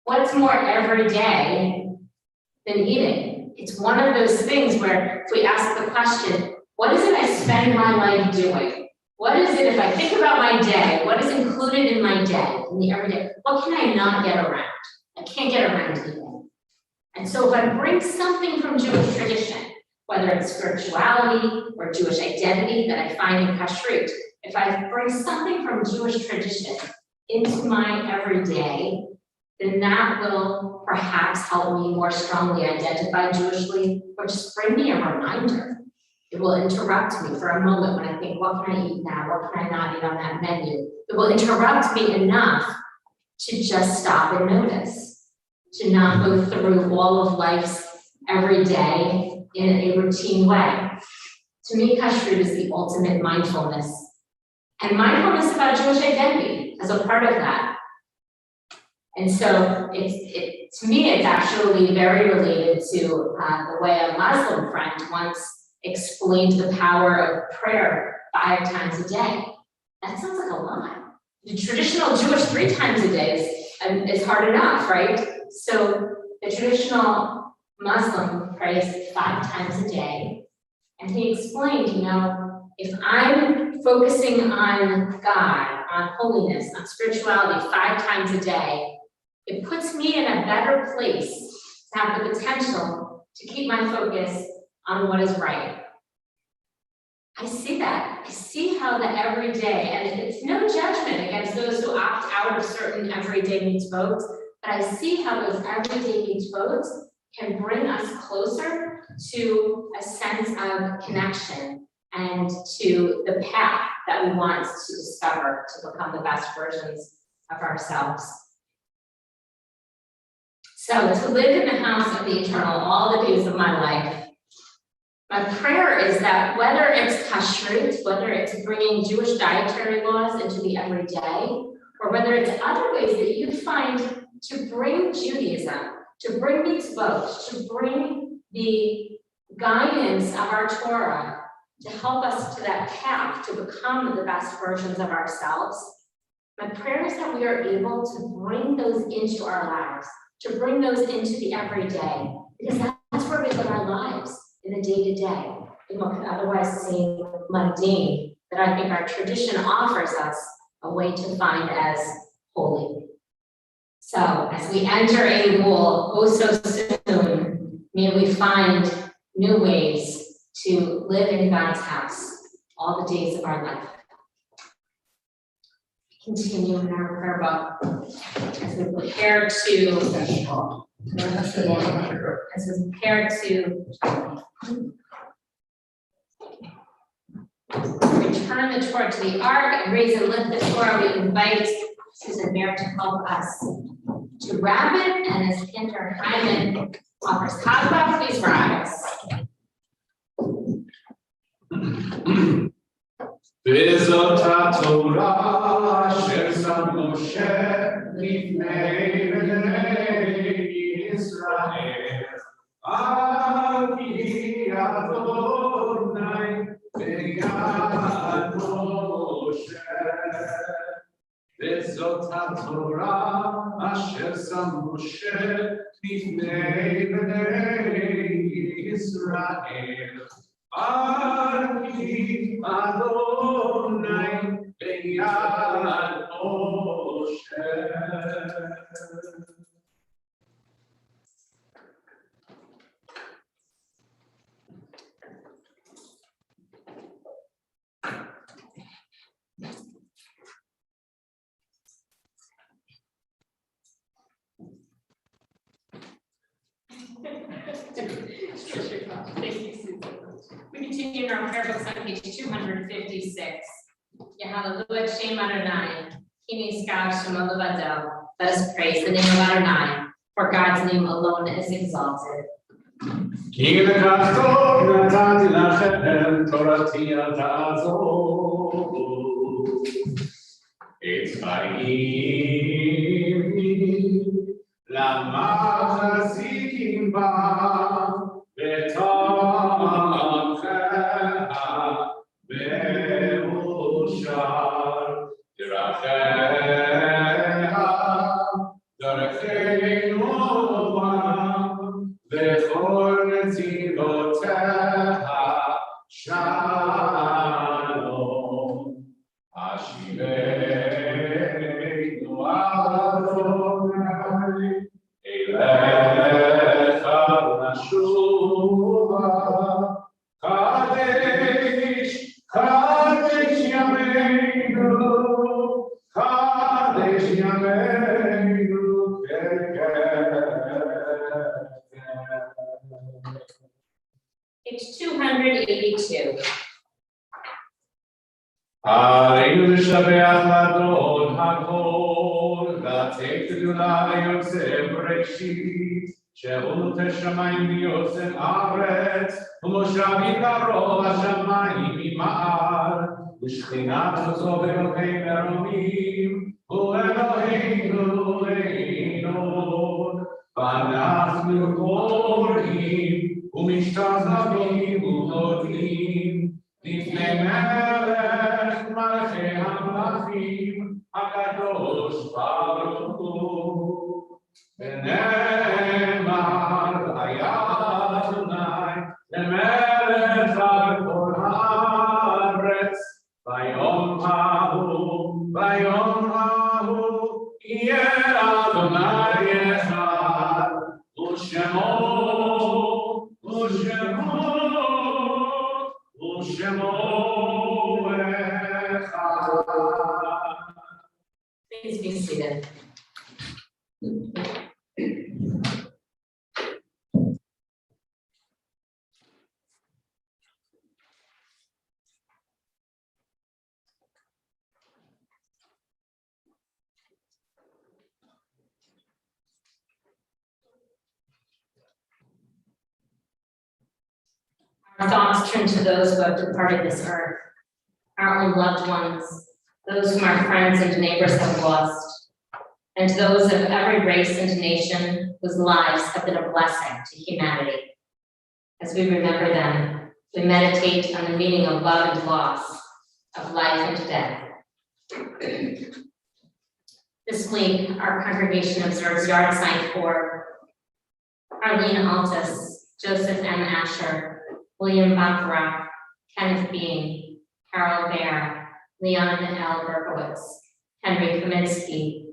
what's more every day than eating? It's one of those things where if we ask the question, what is it I spend my life doing? What is it, if I think about my day, what is included in my day, in the everyday? What can I not get around? I can't get around eating. And so if I bring something from Jewish tradition, whether it's spirituality or Jewish identity that I find in kashrut, if I bring something from Jewish tradition into my everyday, then that will perhaps help me more strongly identify Jewishly, or just bring me a reminder. It will interrupt me for a moment when I think, what can I eat now? What can I not eat on that menu? It will interrupt me enough to just stop and notice, to not go through all of life's every day in a routine way. To me, kashrut is the ultimate mindfulness, and mindfulness about Jewish identity as a part of that. And so to me, it's actually very related to the way a Muslim friend once explained the power of prayer 5 times a day. That sounds like a lot. The traditional Jewish 3 times a day is hard enough, right? So the traditional Muslim prays 5 times a day. And he explained, if I'm focusing on God, on holiness, on spirituality 5 times a day, it puts me in a better place to have the potential to keep my focus on what is right. I see that. I see how the everyday, and it's no judgment against those who opt out of certain everyday mitzvot, but I see how those everyday mitzvot can bring us closer to a sense of connection and to the path that we want to discover to become the best versions of ourselves. So to live in the house of the eternal all the days of my life, my prayer is that whether it's kashrut, whether it's bringing Jewish dietary laws into the everyday, or whether it's other ways that you find to bring Judaism, to bring mitzvot, to bring the guidance of our Torah, to help us to that path to become the best versions of ourselves, my prayer is that we are able to bring those into our lives, to bring those into the everyday, because that's where we live our lives, in the day-to-day, in what could otherwise seem mundane, that I think our tradition offers us a way to find as holy. So as we enter Elul, oh so soon, may we find new ways to live in God's house all the days of our life. Continue in our prayer book as we prepare to return the Torah to the ark and raise and lift the Torah. We invite Susan Bear to help us to wrap it, and as Kinder Hyman offers Chazah, please rise. וזאת התורה אשר שם משה לפני בני ישראל, על פי אדוני ביד משה. וזאת התורה אשר שם משה לפני בני ישראל, על פי אדוני ביד משה. Thank you, Susan. We continue in our prayer books on page 256. Hallelujah, Shem Adonai, Kini Skav Shema Levadel. Let us praise the name of Adonai, for God's name alone is exalted. כי לכך טוב נתתי לכם תורתי אל תעזוב, את חיים למחזיקים בה, ותמכה מאושר דרכיה, דרכי אליך נשובה, קדש, קדש ימינו, קדש ימינו, Page 282. עלינו לשבח לאדון הכל, לתת גדולה ליוצא בראשית, שהוא נוטה שמיים ויוצא ארץ, ומושב יקרו השמיים ממעל, ושכינת חוזו באלוהי מרומים, הוא אלוהינו לעינון, ואנחנו קוראים, ומשתחווים ומודים, לפני מלך מלכי המלכים, הקדוש ברוך הוא. ונאמר היה אדוני למלך על כל הארץ, ביום ההוא יהיה אדוני אחד, ושמו אחד. Please be seated. Our thoughts turn to those who have departed this earth, our own loved ones, those whom our friends and neighbors have lost, and to those of every race and nation whose lives have been a blessing to humanity. As we remember them, we meditate on the meaning of love and loss, of life and death. This week, our congregation observes yard sign for Arlene Altus, Joseph M. Asher, William Bacharach, Kenneth Bean, Carol Bear, Leon L. Berkowitz, Henry Kaminsky,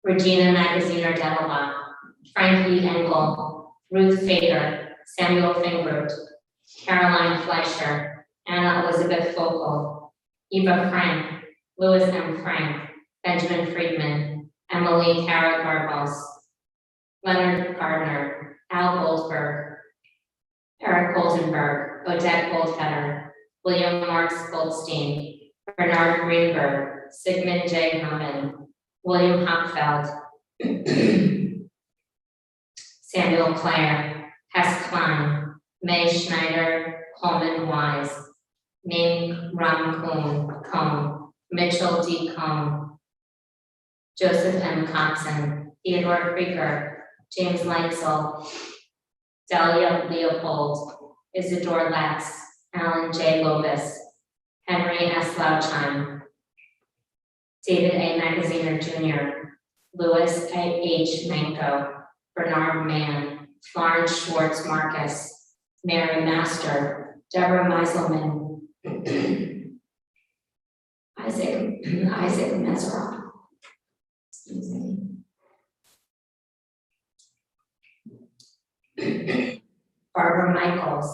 Regina Magaziner Delava, Frank E. Engel, Ruth Fader, Samuel Fingroot, Caroline Fleischer, Anna Elizabeth Focal, Eva Frank, Louis M. Frank, Benjamin Friedman, Emily Kara Garbos, Leonard Gardner, Al Goldberg, Eric Goldenberg, Odette Goldheader, William Marks Goldstein, Bernard Greenberg, Sigmund J. Herman, William Hochfeld, Samuel Clare, Hess Klein, May Schneider, Coleman Wise, Ming Ram Cohn, Mitchell D. Cohn, Joseph M. Coxon, Theodore Krieger, James Leitzel, Delia Leopold, Isidore Letts, Alan J. Lobis, Henry S. Lauchheim, David A. Magaziner Jr., Louis A. H. Manko, Bernard Mann, Florence Schwartz Marcus, Mary Master, Deborah Meiselman, Isaac Meseroff. Excuse me. Barbara Michaels,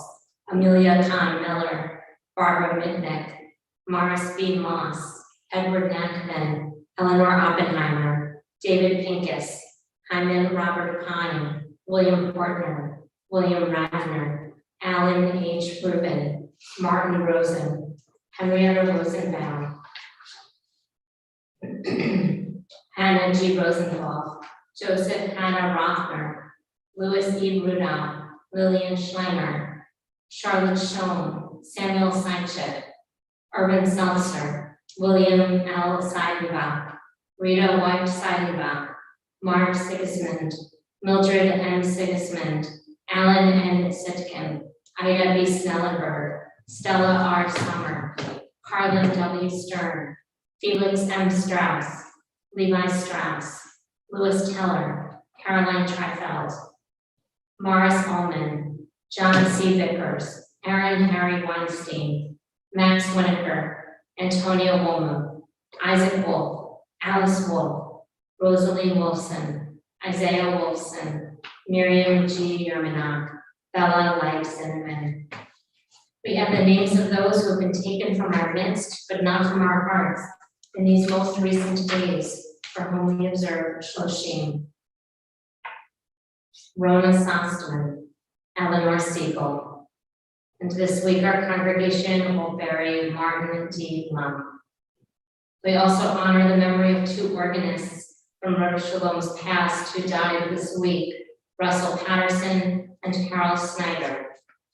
Amelia Kahn Miller, Barbara Mitnick, Morris B. Moss, Edward Nachman, Eleanor Oppenheimer, David Pincus, Hyman Robert Pine, William Portner, William Radner, Alan H. Rubin, Martin Rosen, Henrietta Rosenbaum, Hannah G. Rosenthal, Joseph Hannah Rothner, Louis E. Rudolph, Lillian Schleiner, Charlotte Schoen, Samuel Seinchik, Urban Seltzer, William L. Seidenbach, Rita White Seidenbach, Mark Sigismund, Mildred M. Sigismund, Alan N. Sitkin, Ida B. Snellenberg, Stella R. Summer, Carlin W. Stern, Felix M. Strauss, Levi Strauss, Louis Teller, Caroline Treifeld, Morris Ullman, John C. Vickers, Aaron Harry Weinstein, Max Winokur, Antonia Woolman, Isaac Wolf, Alice Wolf, Rosalie Wilson, Isaiah Wolfson, Miriam G. Yermanok, Bella Light Cinnamon. We have the names of those who have been taken from our midst, but not from our hearts, in these most recent days, for whom we observe Shloshim. Rona Sostman, Eleanor Siegel. And this week our congregation will bury Martin D. Lum. We also honor the memory of 2 organists from Reb Shalom's past who died this week, Russell Patterson and Carol Snyder,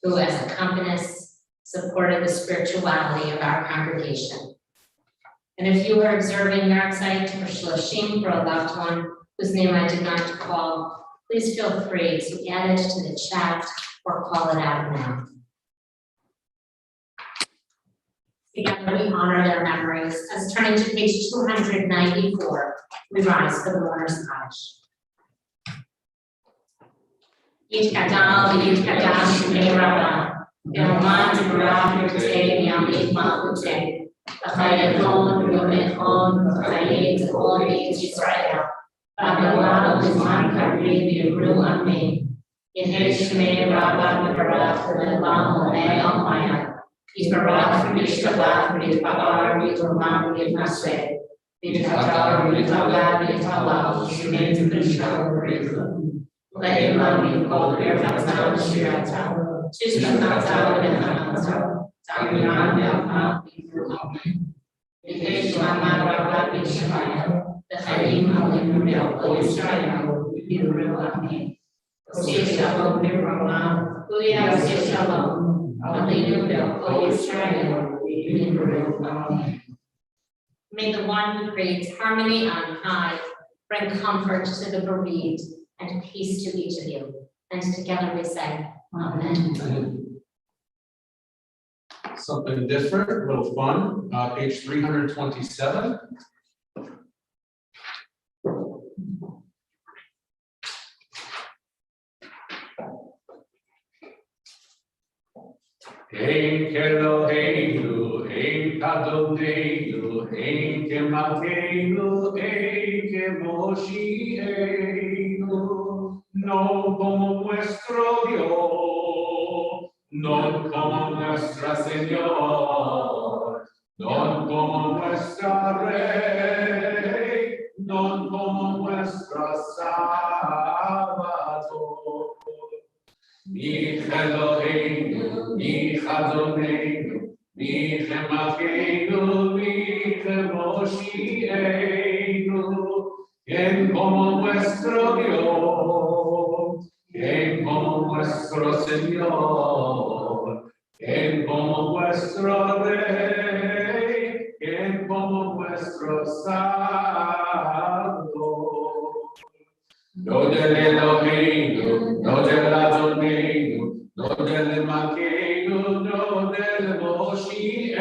who as accompanists supported the spirituality of our congregation. And if you are observing Yahrzeit or Shloshim for a loved one whose name I did not call, please feel free to add it to the chat or call it out now. Together we honor their memories as turning to page 294, we rise for the mourner's Kaddish. Yit Kadal, Yit Kadash, Shmei Rabbah, Yom Torah, Yotei, Yom Yitma, L'chayedon, Yomechon, L'chayed, All Beit Yisrael, B'Adonai, B'Zman Karev, Yivru Amen. Yehei Shmei Rabbah, V'Barach, V'Lelam, Olei Almaya. Yisbarach, V'Yishtabach, V'Yitpa'ar, V'Yitromam, V'Yitnaseh, V'Yithatar, V'Yithalah, V'Yithalah, V'Yishmei V'Yishtav, V'Yitlam. Le'elam Yikol, V'Yirchatzal, V'Shiratzal, Shishtatzal, V'Yitchatzal, Ta'minam, V'Yacham, V'Yitru, Yehei Shmamad Rabbah, V'Yishmael, L'chayim Alim V'Yachol Yisrael, V'Yivru Amen. Oseh Shalom V'Yiromam, V'Yaseh Shalom, Aleinu V'Yachol Yisrael, V'Yivru Amen. May the one who creates harmony on high bring comfort to the bereaved and peace to each of you. And together we say, Amen. Something different, a little fun, page 327. Ein Keloheinu, Ein Kadoneinu, Ein Kemalkeinu, Ein Kemoshienu, no como nuestro Dios, no como nuestra Señor, no como nuestra Rey, no como nuestra Salvador. Mi Eloheinu, mi Adonai, mi Malkeinu, mi Moshienu, quien como nuestro Dios, quien como nuestro Señor, quien como nuestro Rey, quien como nuestro Salvador. No del Eloheinu, no del Adonai, no del Malkeinu, no del Moshienu,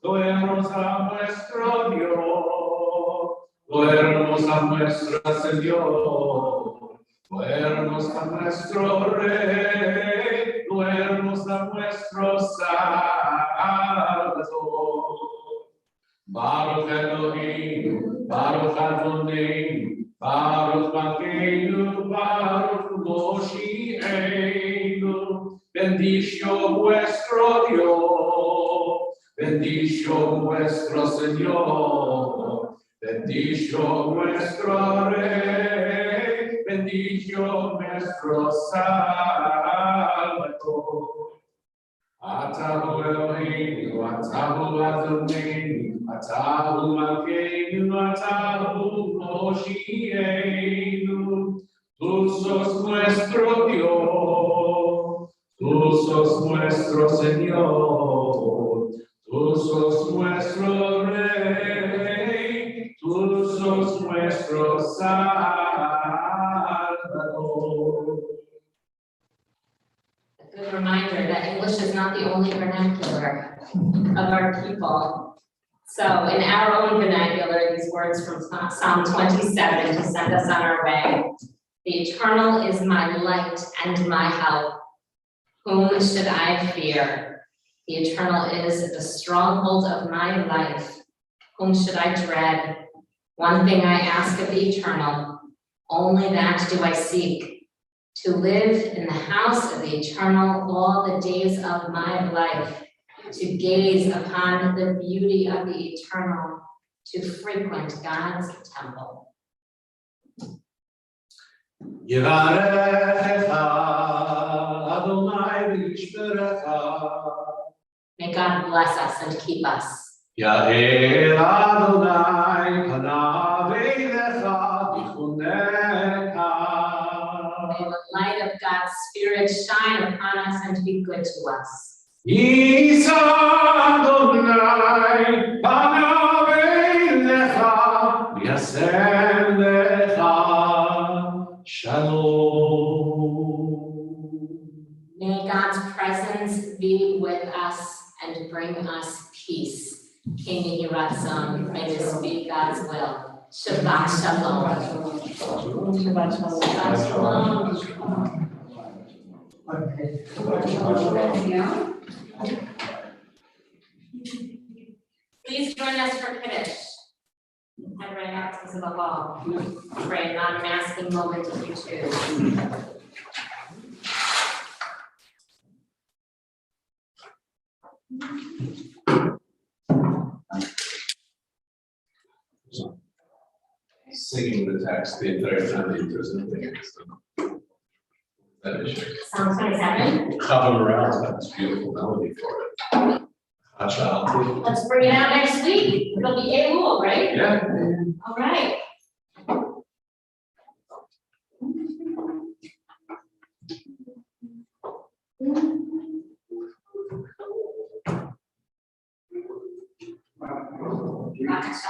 duermos a nuestro Dios, duermos a nuestro Señor, duermos a nuestro Rey, duermos a nuestro Salvador. Baruch Eloheinu, Baruch Adonai, Baruch Malkeinu, Baruch Moshienu, bendicio vuestro Dios, bendicio vuestro Señor, bendicio nuestro Rey, bendicio nuestro Salvador. Atahu Eloheinu, Atahu Adonai, Atahu Malkeinu, Atahu Moshienu. Tú sos nuestro Dios, tú sos nuestro Señor, tú sos nuestro Rey, tú sos nuestro Salvador. A good reminder that English is not the only vernacular of our people. So in our own vernacular, these words from Psalm 27 to send us on our way. The Eternal is my light and my help. Whom should I fear? The Eternal is the stronghold of my life. Whom should I dread? One thing I ask of the Eternal, only that do I seek, to live in the house of the Eternal all the days of my life, to gaze upon the beauty of the Eternal, to frequent God's temple. Yivarecha Adonai v'yishmerecha. May God bless us and keep us. Ya'er Adonai panav eilecha v'chunecha. May the light of God's Spirit shine upon us and be good to us. Yisa Adonai panav eilecha v'yasem lecha shalom. May God's presence be with us and bring us peace. King Yiratzon, may this be God's will. Shabbat shalom. Shabbat shalom. Please join us for Kiddush. Head right out into the hall. Pray a non-masking moment if you choose. Singing the text the entire time that there's nothing. That is Psalm 27. Chava Morales, that's beautiful melody for it. Hacha. Let's bring it out next week. It'll be Elul, right? Yeah. All right. Gotcha.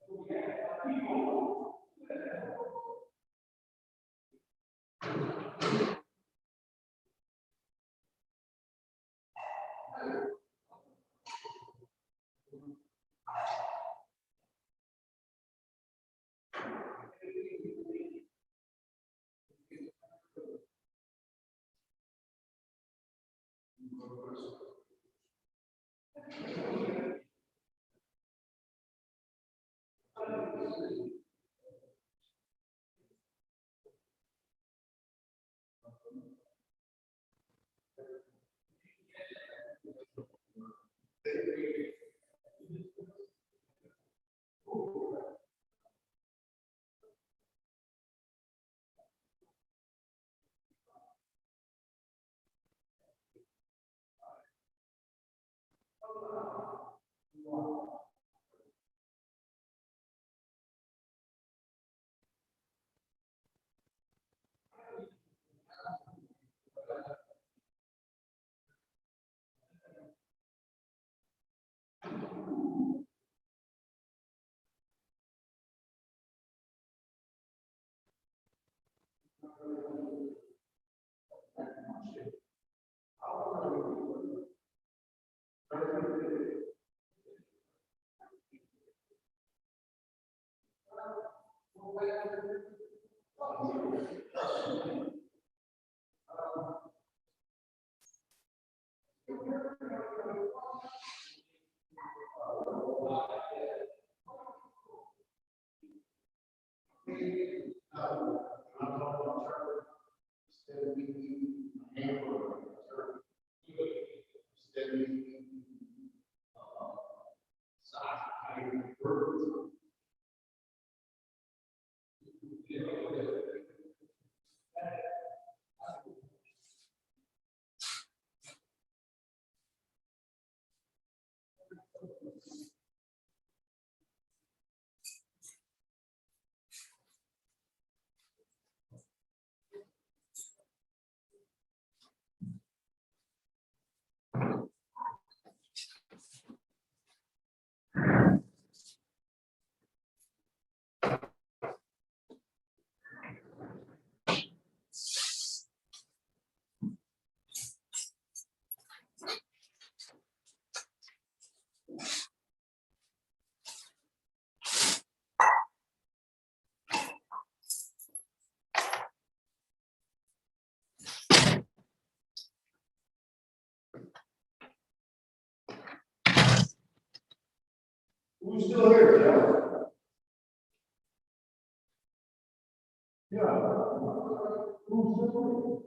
Who's still here, Joe? Yeah. Who's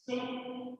still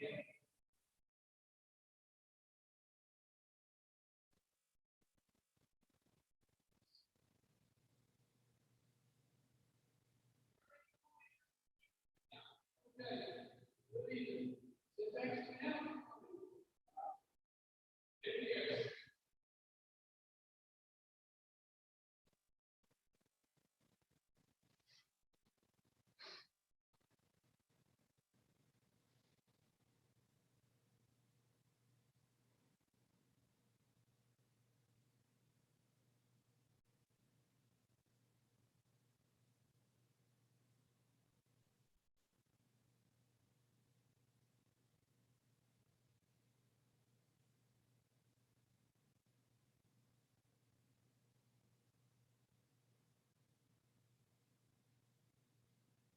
Yeah.